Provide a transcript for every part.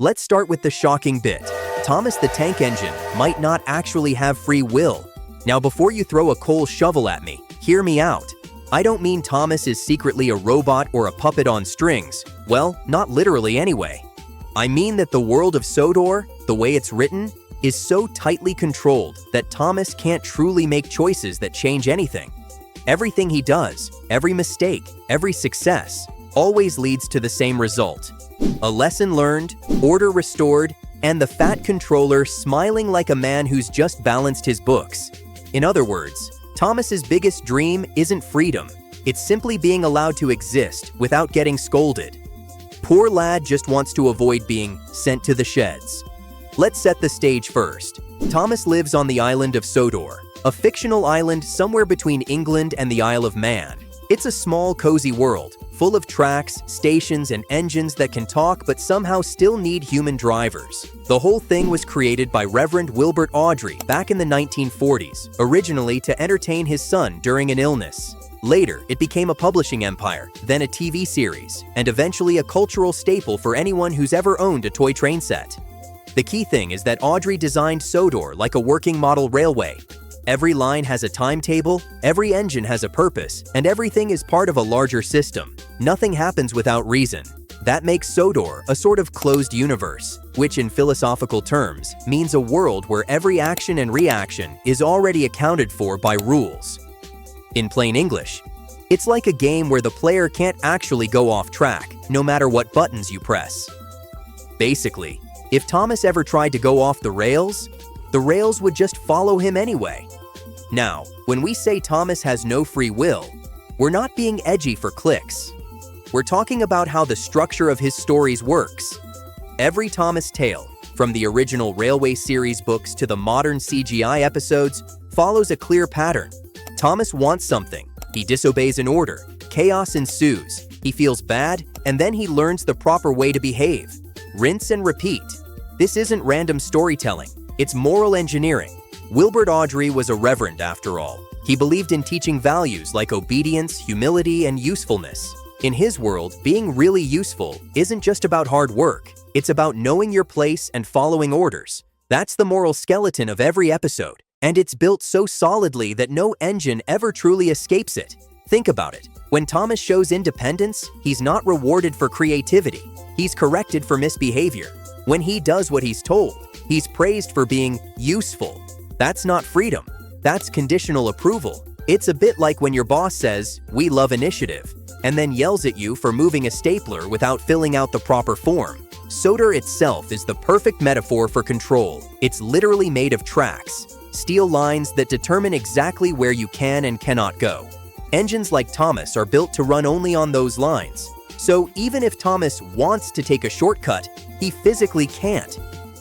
Let's start with the shocking bit. Thomas the Tank Engine might not actually have free will. Now, before you throw a coal shovel at me, hear me out. I don't mean Thomas is secretly a robot or a puppet on strings. Well, not literally anyway. I mean that the world of Sodor, the way it's written, is so tightly controlled that Thomas can't truly make choices that change anything. Everything he does, every mistake, every success, always leads to the same result. A lesson learned, order restored, and the fat controller smiling like a man who's just balanced his books. In other words, Thomas's biggest dream isn't freedom. It's simply being allowed to exist without getting scolded. Poor lad just wants to avoid being sent to the sheds. Let's set the stage first. Thomas lives on the island of Sodor, a fictional island somewhere between England and the Isle of Man. It's a small, cozy world, full of tracks, stations, and engines that can talk but somehow still need human drivers. The whole thing was created by Reverend Wilbert Awdry back in the 1940s, originally to entertain his son during an illness. Later, it became a publishing empire, then a TV series, and eventually a cultural staple for anyone who's ever owned a toy train set. The key thing is that Awdry designed Sodor like a working model railway. Every line has a timetable, every engine has a purpose, and everything is part of a larger system. Nothing happens without reason. That makes Sodor a sort of closed universe, which in philosophical terms means a world where every action and reaction is already accounted for by rules. In plain English, it's like a game where the player can't actually go off track, no matter what buttons you press. Basically, if Thomas ever tried to go off the rails would just follow him anyway. Now, when we say Thomas has no free will, we're not being edgy for clicks. We're talking about how the structure of his stories works. Every Thomas tale, from the original Railway series books to the modern CGI episodes, follows a clear pattern. Thomas wants something, he disobeys an order, chaos ensues, he feels bad, and then he learns the proper way to behave. Rinse and repeat. This isn't random storytelling, it's moral engineering. Wilbert Awdry was a reverend after all. He believed in teaching values like obedience, humility, and usefulness. In his world, being really useful isn't just about hard work. It's about knowing your place and following orders. That's the moral skeleton of every episode, and it's built so solidly that no engine ever truly escapes it. Think about it. When Thomas shows independence, he's not rewarded for creativity. He's corrected for misbehavior. When he does what he's told, he's praised for being useful. That's not freedom. That's conditional approval. It's a bit like when your boss says, "We love initiative," and then yells at you for moving a stapler without filling out the proper form. Sodor itself is the perfect metaphor for control. It's literally made of tracks, steel lines that determine exactly where you can and cannot go. Engines like Thomas are built to run only on those lines. So even if Thomas wants to take a shortcut, he physically can't.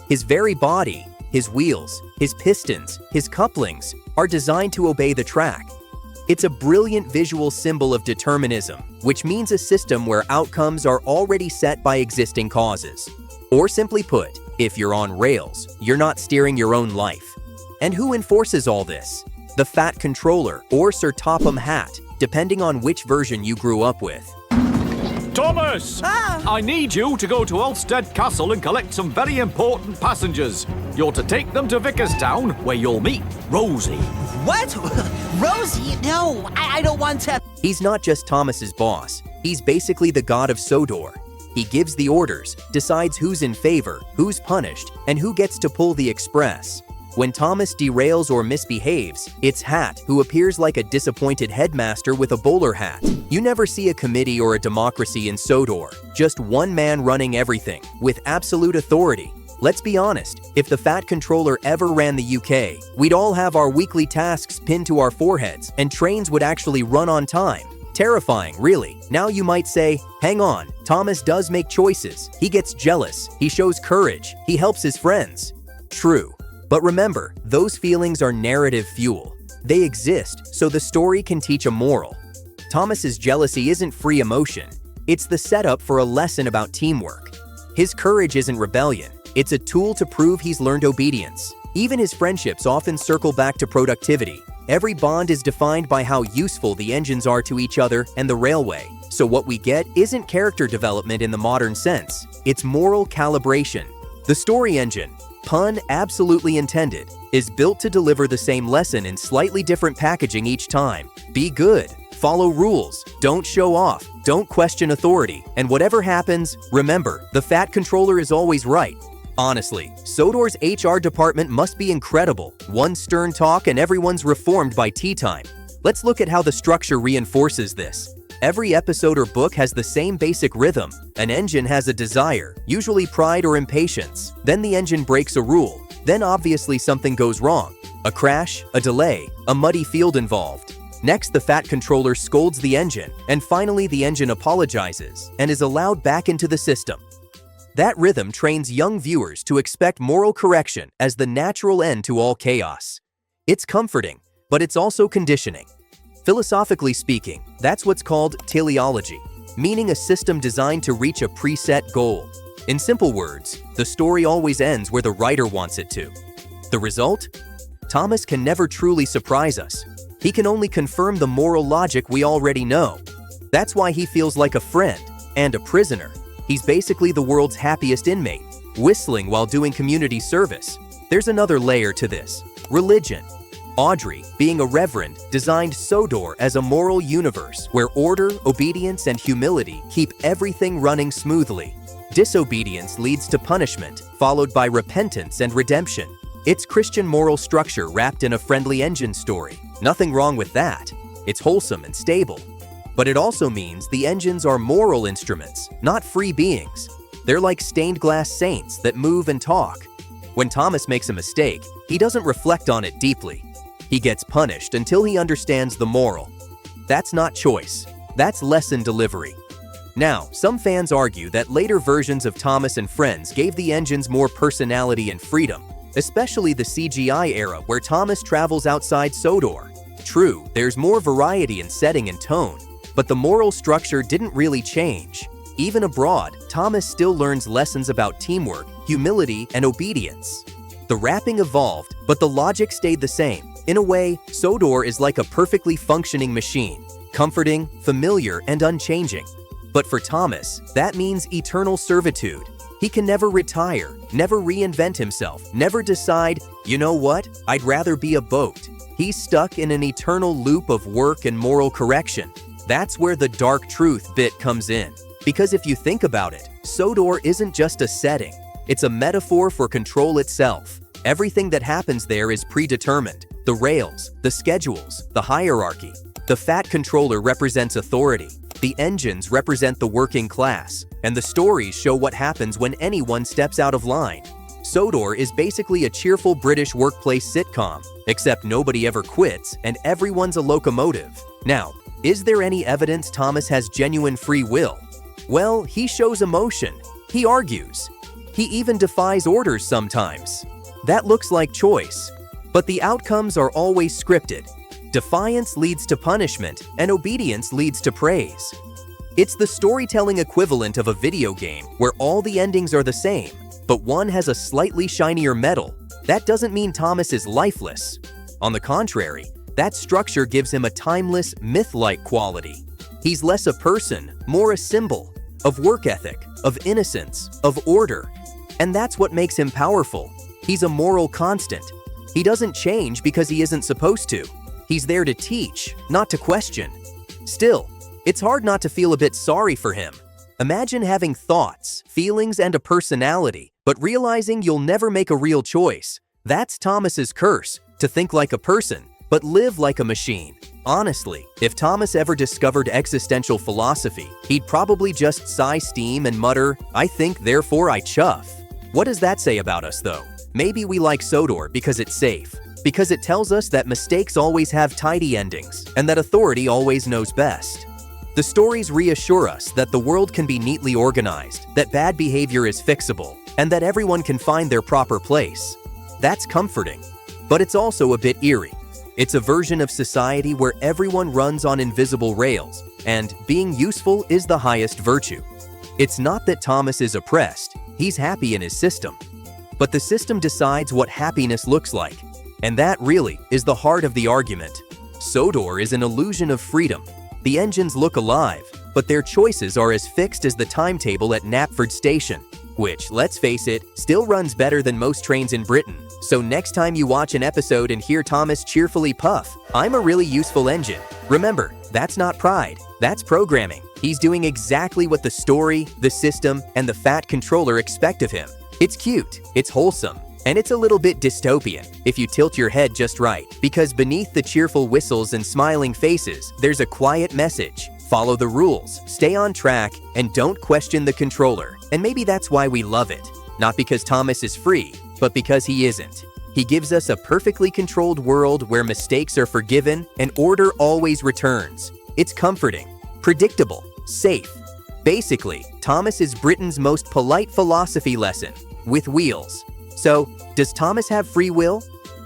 His very body, his wheels, his pistons, his couplings are designed to obey the track. It's a brilliant visual symbol of determinism, which means a system where outcomes are already set by existing causes. Or simply put, if you're on rails, you're not steering your own life. And who enforces all this? The Fat Controller or Sir Topham Hatt, depending on which version you grew up with. Thomas! I need you to go to Ulstead Castle and collect some very important passengers. You're to take them to Vickerstown, where you'll meet Rosie. What? Rosie? No, I don't want to. He's not just Thomas's boss. He's basically the god of Sodor. He gives the orders, decides who's in favor, who's punished, and who gets to pull the express. When Thomas derails or misbehaves, it's Hatt who appears like a disappointed headmaster with a bowler hat. You never see a committee or a democracy in Sodor, just one man running everything, with absolute authority. Let's be honest, if the Fat Controller ever ran the UK, we'd all have our weekly tasks pinned to our foreheads, and trains would actually run on time. Terrifying, really. Now you might say, hang on, Thomas does make choices. He gets jealous, he shows courage, he helps his friends. True. But remember, those feelings are narrative fuel. They exist so the story can teach a moral. Thomas's jealousy isn't free emotion. It's the setup for a lesson about teamwork. His courage isn't rebellion. It's a tool to prove he's learned obedience. Even his friendships often circle back to productivity. Every bond is defined by how useful the engines are to each other and the railway. So what we get isn't character development in the modern sense, it's moral calibration. The story engine, pun absolutely intended, is built to deliver the same lesson in slightly different packaging each time. Be good, follow rules, don't show off, don't question authority, and whatever happens, remember, the fat controller is always right. Honestly, Sodor's HR department must be incredible. One stern talk and everyone's reformed by tea time. Let's look at how the structure reinforces this. Every episode or book has the same basic rhythm. An engine has a desire, usually pride or impatience. Then the engine breaks a rule. Then obviously something goes wrong. A crash, a delay, a muddy field involved. Next, the fat controller scolds the engine, and finally the engine apologizes and is allowed back into the system. That rhythm trains young viewers to expect moral correction as the natural end to all chaos. It's comforting, but it's also conditioning. Philosophically speaking, that's what's called teleology, meaning a system designed to reach a preset goal. In simple words, the story always ends where the writer wants it to. The result? Thomas can never truly surprise us. He can only confirm the moral logic we already know. That's why he feels like a friend and a prisoner. He's basically the world's happiest inmate, whistling while doing community service. There's another layer to this: religion. Audrey, being a reverend, designed Sodor as a moral universe where order, obedience, and humility keep everything running smoothly. Disobedience leads to punishment, followed by repentance and redemption. It's Christian moral structure wrapped in a friendly engine story. Nothing wrong with that. It's wholesome and stable. But it also means the engines are moral instruments, not free beings. They're like stained glass saints that move and talk. When Thomas makes a mistake, he doesn't reflect on it deeply. He gets punished until he understands the moral. That's not choice. That's lesson delivery. Now, some fans argue that later versions of Thomas and Friends gave the engines more personality and freedom, especially the CGI era where Thomas travels outside Sodor. True, there's more variety in setting and tone, but the moral structure didn't really change. Even abroad, Thomas still learns lessons about teamwork, humility, and obedience. The wrapping evolved, but the logic stayed the same. In a way, Sodor is like a perfectly functioning machine, comforting, familiar, and unchanging. But for Thomas, that means eternal servitude. He can never retire, never reinvent himself, never decide, you know what, I'd rather be a boat. He's stuck in an eternal loop of work and moral correction. That's where the dark truth bit comes in. Because if you think about it, Sodor isn't just a setting. It's a metaphor for control itself. Everything that happens there is predetermined. The rails, the schedules, the hierarchy. The fat controller represents authority. The engines represent the working class. And the stories show what happens when anyone steps out of line. Sodor is basically a cheerful British workplace sitcom, except nobody ever quits and everyone's a locomotive. Now, is there any evidence Thomas has genuine free will? Well, he shows emotion. He argues. He even defies orders sometimes. That looks like choice. But the outcomes are always scripted. Defiance leads to punishment, and obedience leads to praise. It's the storytelling equivalent of a video game where all the endings are the same, but one has a slightly shinier metal. That doesn't mean Thomas is lifeless. On the contrary, that structure gives him a timeless, myth-like quality. He's less a person, more a symbol of work ethic, of innocence, of order. And that's what makes him powerful. He's a moral constant. He doesn't change because he isn't supposed to. He's there to teach, not to question. Still, it's hard not to feel a bit sorry for him. Imagine having thoughts, feelings, and a personality, but realizing you'll never make a real choice. That's Thomas's curse, to think like a person, but live like a machine. Honestly, if Thomas ever discovered existential philosophy, he'd probably just sigh steam and mutter, "I think, therefore I chuff." What does that say about us, though? Maybe we like Sodor because it's safe, because it tells us that mistakes always have tidy endings, and that authority always knows best. The stories reassure us that the world can be neatly organized, that bad behavior is fixable, and that everyone can find their proper place. That's comforting, but it's also a bit eerie. It's a version of society where everyone runs on invisible rails, and being useful is the highest virtue. It's not that Thomas is oppressed, he's happy in his system. But the system decides what happiness looks like, and that really is the heart of the argument. Sodor is an illusion of freedom. The engines look alive, but but their choices are as fixed as the timetable at Knapford Station, which, let's face it, still runs better than most trains in Britain. So next time you watch an episode and hear Thomas cheerfully puff, "I'm a really useful engine," remember, that's not pride, that's programming. He's doing exactly what the story, the system, and the fat controller expect of him. It's cute, it's wholesome, and it's a little bit dystopian if you tilt your head just right, because beneath the cheerful whistles and smiling faces, there's a quiet message. Follow the rules, stay on track, and don't question the controller. And maybe that's why we love it. Not because Thomas is free, but because he isn't. He gives us a perfectly controlled world where mistakes are forgiven and order always returns. It's comforting, predictable, safe. Basically, Thomas is Britain's most polite philosophy lesson, with wheels. So, does Thomas have free will?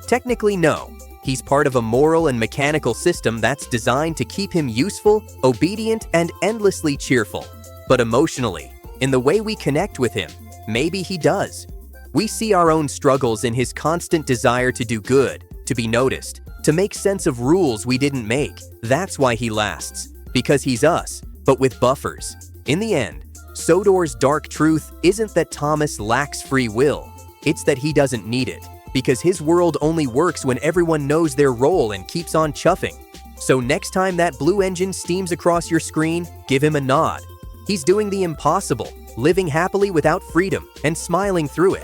Technically, no. He's part of a moral and mechanical system that's designed to keep him useful, obedient, and endlessly cheerful. But emotionally, in the way we connect with him, maybe he does. We see our own struggles in his constant desire to do good, to be noticed, to make sense of rules we didn't make. That's why he lasts. Because he's us, but with buffers. In the end, Sodor's dark truth isn't that Thomas lacks free will. It's that he doesn't need it, because his world only works when everyone knows their role and keeps on chuffing. So next time that blue engine steams across your screen, give him a nod. He's doing the impossible, living happily without freedom and smiling through it.